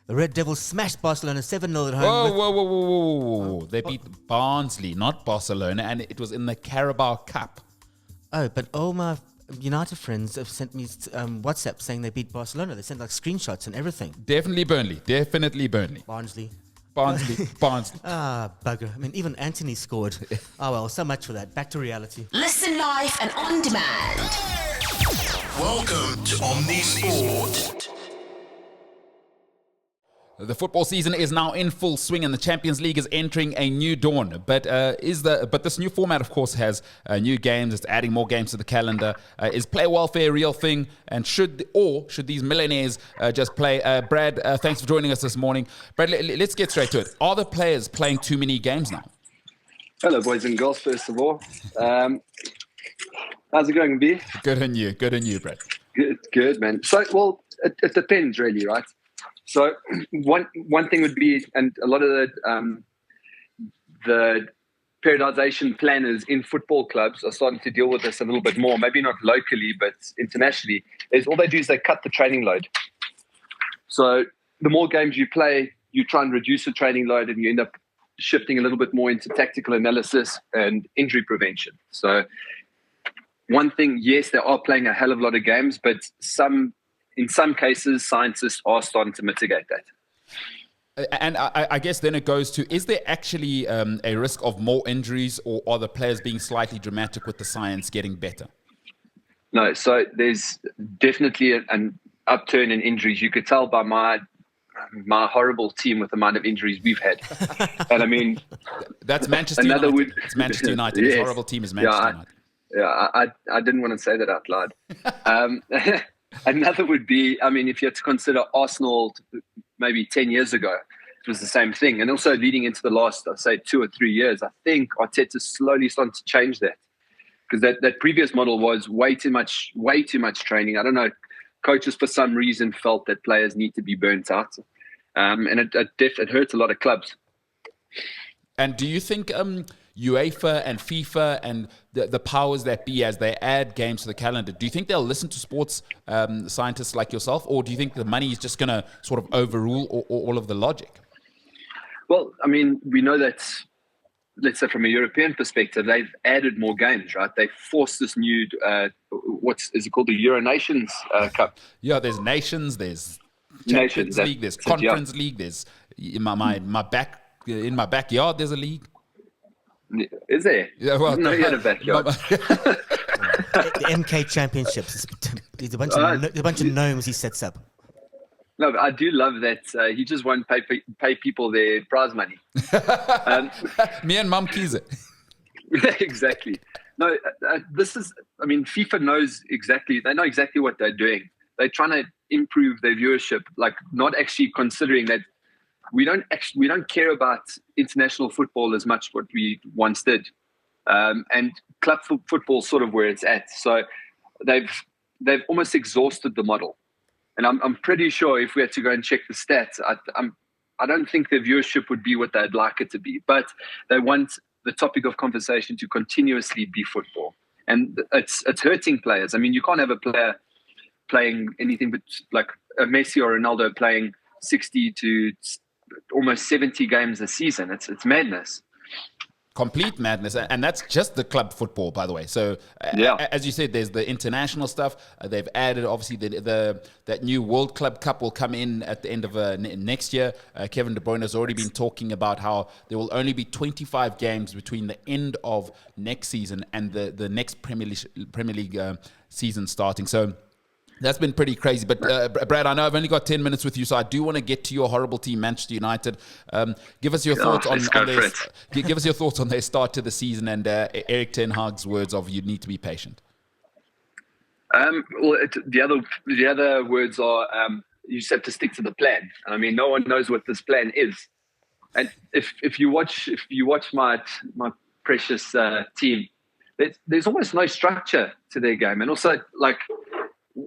The Red Devils smashed Barcelona 7-0 at home. Whoa. They beat Barnsley, not Barcelona, and it was in the Carabao Cup. Oh, but all my United friends have sent me WhatsApp saying they beat Barcelona. They sent like screenshots and everything. Definitely Burnley. Barnsley. Barnsley. Bugger. I mean, even Anthony scored. Oh, well, so much for that. Back to reality. Listen live and on demand. Welcome to Omnisport. The football season is now in full swing and the Champions League is entering a new dawn. But this new format, of course, has new games. It's adding more games to the calendar. Is player welfare a real thing? And should these millionaires just play? Brad, thanks for joining us this morning. Brad, let's get straight to it. Are the players playing too many games now? Hello, boys and girls, first of all. How's it going, B? Good on you, Brad. Good, man. So, well, it depends, really, right? So one thing would be, and a lot of the periodization planners in football clubs are starting to deal with this a little bit more, maybe not locally, but internationally, is all they do is they cut the training load. So the more games you play, you try and reduce the training load and you end up shifting a little bit more into tactical analysis and injury prevention. So one thing, yes, they are playing a hell of a lot of games, but in some cases, scientists are starting to mitigate that. And I guess then it goes to, is there actually a risk of more injuries, or are the players being slightly dramatic with the science getting better? No, so there's definitely an upturn in injuries. You could tell by my horrible team with the amount of injuries we've had. And I mean... That's Manchester United. It's Manchester United. Yes. His horrible team is Manchester United. I didn't want to say that out loud. Another would be, I mean, if you had to consider Arsenal maybe 10 years ago, it was the same thing. And also leading into the last, I'd say, 2 or 3 years, I think Arteta's slowly starting to change that. Because that previous model was way too much training. I don't know, coaches for some reason felt that players need to be burnt out. And it hurts a lot of clubs. And do you think UEFA and FIFA and the powers that be, as they add games to the calendar, do you think they'll listen to sports scientists like yourself, or do you think the money is just going to sort of overrule all of the logic? Well, I mean, we know that, let's say from a European perspective, they've added more games, right? They forced this new, is it called, the Euro Nations Cup? Yeah, there's Nations, there's Champions League, there's Conference League, there's in my backyard, there's a league. Is there? Yeah, well, no, you had a backyard. The MK Championships. There's a bunch of gnomes he sets up. No, but I do love that he just won't pay people their prize money. Me and Mum Kiza. Exactly. No, FIFA knows exactly. They know exactly what they're doing. They're trying to improve their viewership, like not actually considering that we don't care about international football as much what we once did, and club football sort of where it's at. So they've almost exhausted the model, and I'm pretty sure if we had to go and check the stats, I don't think their viewership would be what they'd like it to be. But they want the topic of conversation to continuously be football, and it's hurting players. I mean, you can't have a player playing anything but like a Messi or Ronaldo playing 60 to almost 70 games a season. It's madness. Complete madness. And that's just the club football, by the way. So as you said, there's the international stuff. They've added, obviously, that new World Club Cup will come in at the end of next year. Kevin De Bruyne has already been talking about how there will only be 25 games between the end of next season and the next Premier League season starting. So that's been pretty crazy. But Brad, I know I've only got 10 minutes with you, so I do want to get to your horrible team, Manchester United. Give us your thoughts on their give us your thoughts on their start to the season and Erik ten Hag's words of you need to be patient. Well, the other words are you just have to stick to the plan. I mean, no one knows what this plan is. And if you watch my precious team, there's almost no structure to their game, and also like,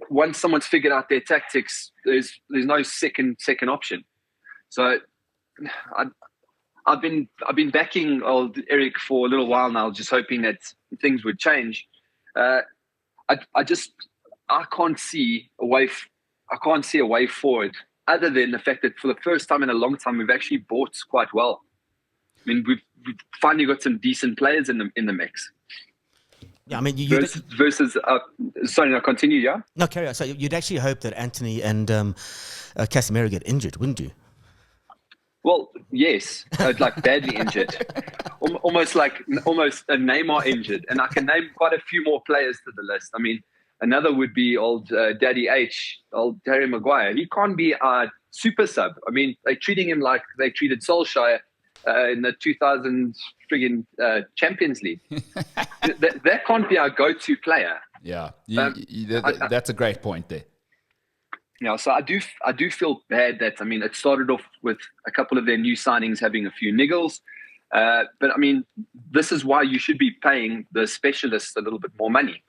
once someone's figured out their tactics, there's no second option. So I've been backing old Eric for a little while now, just hoping that things would change. I can't see a way forward other than the fact that for the first time in a long time, we've actually bought quite well. I mean, we've finally got some decent players in the mix. Yeah, I mean, versus sorry, no, continue, yeah? No, carry on. So you'd actually hope that Anthony and Casemiro get injured, wouldn't you? Well, yes, like badly injured, almost a Neymar injured, and I can name quite a few more players to the list. I mean, another would be old Daddy H, old Harry Maguire. He can't be a super sub. I mean, they're treating him like they treated Solskjaer in the 2000 friggin' Champions League. that can't be our go-to player. Yeah, that's a great point there. Yeah, so I do feel bad that, I mean, it started off with a couple of their new signings having a few niggles. But, I mean, this is why you should be paying the specialists a little bit more money.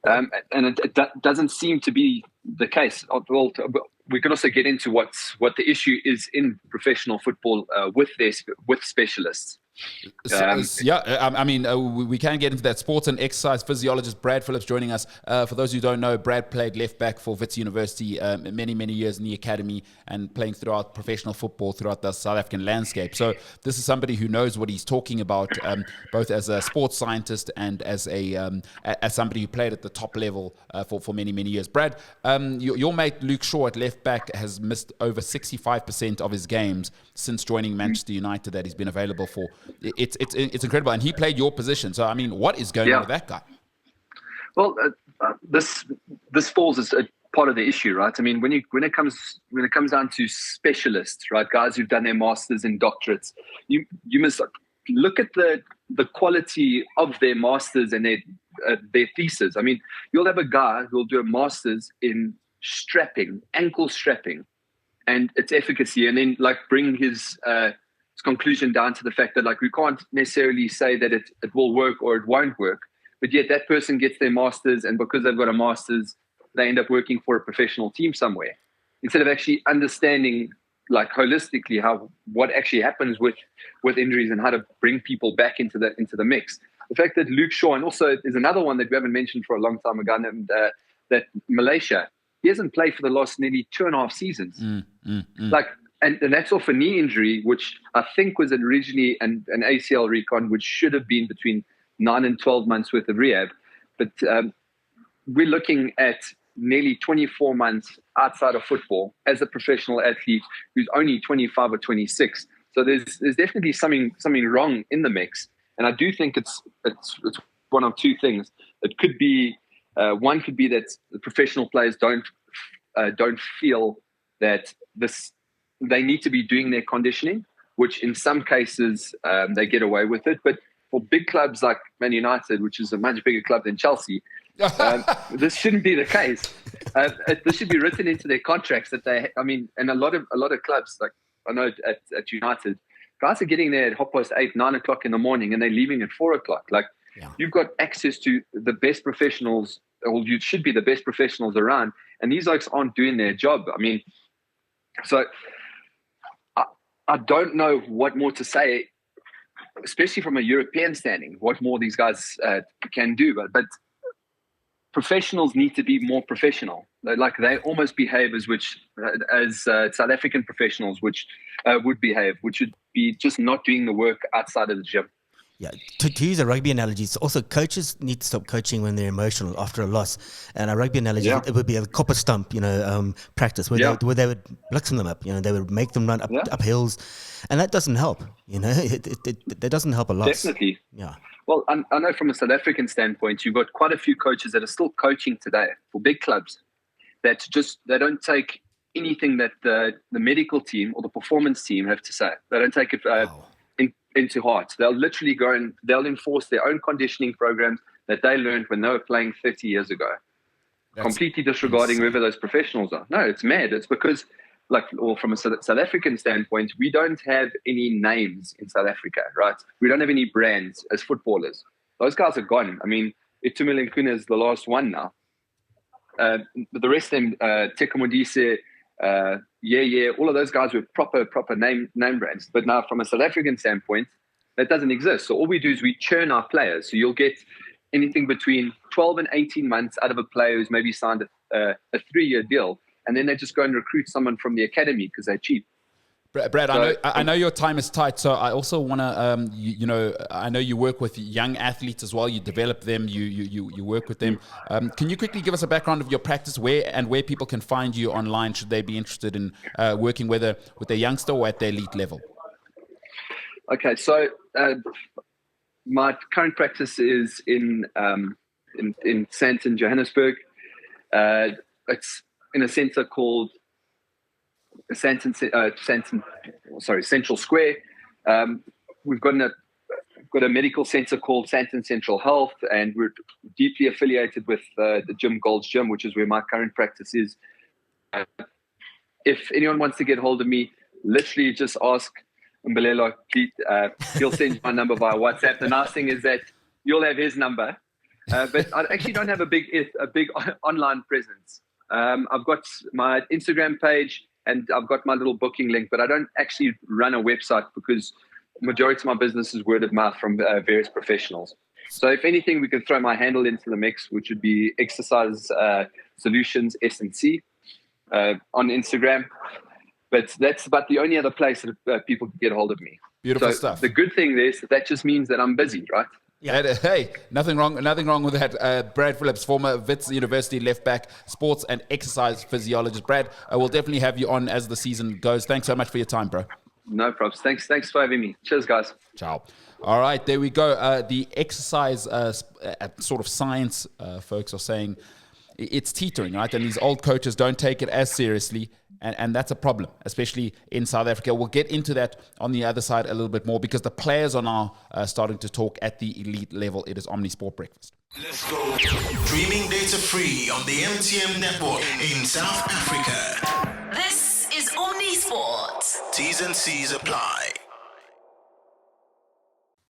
And it doesn't seem to be the case. Well, we can also get into what the issue is in professional football with specialists. I mean, we can get into that. Sports and exercise physiologist Brad Phillips joining us. For those who don't know, Brad played left back for Wits University many years in the academy and playing throughout professional football throughout the South African landscape. So this is somebody who knows what he's talking about, both as a sports scientist and as somebody who played at the top level for many years. Brad, your mate Luke Shaw at left back has missed over 65% of his games since joining Manchester United that he's been available for. It's incredible, and he played your position. So I mean, what is going on with that guy? Well, this falls as a part of the issue, right? I mean, when it comes down to specialists, right, guys who've done their masters and doctorates, you must look at the quality of their masters and their thesis. I mean, you'll have a guy who'll do a masters in ankle strapping, and its efficacy, and then bring his conclusion down to the fact that we can't necessarily say that it will work or it won't work, but yet that person gets their masters, and because they've got a masters, they end up working for a professional team somewhere instead of actually understanding holistically what actually happens with injuries and how to bring people back into the mix. The fact that Luke Shaw, and also there's another one that we haven't mentioned for a long time ago, named that Malaysia, he hasn't played for the last nearly 2.5 seasons. And that's off a knee injury, which I think was originally an ACL recon, which should have been between 9 and 12 months worth of rehab. But we're looking at nearly 24 months outside of football as a professional athlete who's only 25 or 26. So there's definitely something wrong in the mix. And I do think it's one of two things. It could be one could be that the professional players don't feel that they need to be doing their conditioning, which in some cases they get away with it. But for big clubs like Man United, which is a much bigger club than Chelsea, this shouldn't be the case. This should be written into their contracts that and a lot of clubs, like I know at United, guys are getting there at 8:30, 9 o'clock in the morning, and they're leaving at 4 o'clock. You've got access to the best professionals, or you should be the best professionals around, and these folks aren't doing their job. I mean, so I don't know what more to say, especially from a European standing, what more these guys can do. But professionals need to be more professional. They almost behave as South African professionals would behave, which would be just not doing the work outside of the gym. Yeah, to use a rugby analogy, it's also coaches need to stop coaching when they're emotional after a loss. And a rugby analogy, it would be a copper stump, practice where they would blixen them up. They would make them run up hills, and that doesn't help. That doesn't help a lot. Definitely. Yeah. Well, I know from a South African standpoint, you've got quite a few coaches that are still coaching today for big clubs that they don't take anything that the medical team or the performance team have to say. They don't take it into heart. They'll literally go and they'll enforce their own conditioning programs that they learned when they were playing 30 years ago. That's completely disregarding whoever those professionals are. No, it's mad. It's because, or from a South African standpoint, we don't have any names in South Africa, right? We don't have any brands as footballers. Those guys are gone. I mean, Itumeleng Kuna is the last one now. But the rest of them, Teko Modise, all of those guys were proper name brands. But now from a South African standpoint, that doesn't exist. So all we do is we churn our players. So you'll get anything between 12 and 18 months out of a player who's maybe signed a 3-year deal. and then they just go and recruit someone from the academy because they're cheap. Brad, I know your time is tight, so I also want to, I know you work with young athletes as well. You develop them, you work with them. Can you quickly give us a background of your practice, where people can find you online should they be interested in working whether with a youngster or at the elite level? Okay, so my current practice is in Sandton, Johannesburg. It's in a centre called Central Square. We've got a medical centre called Sandton Central Health, and we're deeply affiliated with the gym Gold's Gym, which is where my current practice is. If anyone wants to get hold of me, literally just ask Mbulelo. He'll send you my number via WhatsApp. The nice thing is that you'll have his number, but I actually don't have a big online presence. I've got my Instagram page, and I've got my little booking link, but I don't actually run a website because the majority of my business is word of mouth from various professionals. So if anything, we can throw my handle into the mix, which would be Exercise Solutions S&C on Instagram. But that's about the only other place that people can get hold of me. Beautiful stuff. The good thing is that just means that I'm busy, right? Yeah. Hey, nothing wrong with that. Brad Phillips, former Wits University left back, sports and exercise physiologist. Brad, we'll definitely have you on as the season goes. Thanks so much for your time, bro. No problems. Thanks for having me. Cheers, guys. Ciao. All right, there we go. The exercise sort of science folks are saying it's teetering, right? And these old coaches don't take it as seriously. And that's a problem, especially in South Africa. We'll get into that on the other side a little bit more because the players are now starting to talk at the elite level. It is Omnisport Breakfast. Let's go. Streaming data free on the MTN network in South Africa. This is Omnisport. T's and C's apply.